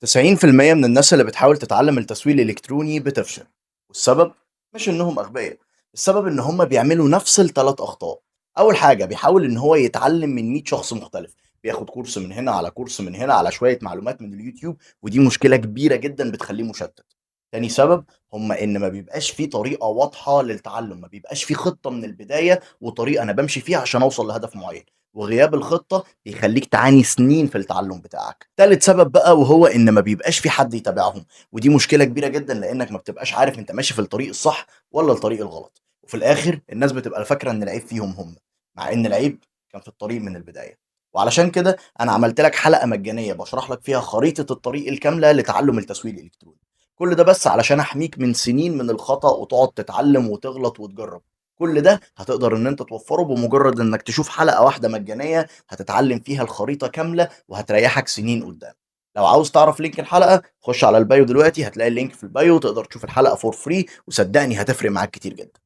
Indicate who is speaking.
Speaker 1: 90% من الناس اللي بتحاول تتعلم التسويق الإلكتروني بتفشل، والسبب مش إنهم أغبياء، السبب إن هم بيعملوا نفس ال3 أخطاء. أول حاجة بيحاول إن هو يتعلم من 100 شخص مختلف، بياخد كورس من هنا على كورس من هنا على شوية معلومات من اليوتيوب، ودي مشكلة كبيرة جدًا بتخلّيه مشتت. تاني سبب هم إن ما بيبقاش في طريقة واضحة للتعلم، ما بيبقاش في خطة من البداية وطريقة أنا بامشي فيها عشان أوصل لهدف معين، وغياب الخطة بيخلّيك تعاني سنين في التعلُّم بتاعك. تالت سبب بقى وهو إن ما بيبقاش في حد يتابعهم، ودي مشكلة كبيرة جدًا لإنّك ما بتبقاش عارف أنت ماشي في الطريق الصح والّا الطريق الغلط، وفي الآخر الناس بتبقى فاكرة إن العيب فيهم هم، مع إن العيب كان في الطريق من البداية. وعلشان كده أنا عملت لك حلقة مجانية باشرح لك فيها خريطة الطريق الكاملة لتعلُّم التسويق الإلكتروني، كل ده بس علشان أحميك من سنين من الخطأ وتقعد تتعلّم وتغلط وتجرّب. كل ده هتقدر إن أنت توفّره بمجرد إنّك تشوف حلقة واحدة مجانية هتتعلم فيها الخريطة كاملة وهتريحك سنين قدام. لو عاوز تعرف لينك الحلقة خش على البايو دلوقتي هتلاقي اللينك في البايو، تقدر تشوف الحلقة فور فري وصدقني هتفرق معاك كتير جدا.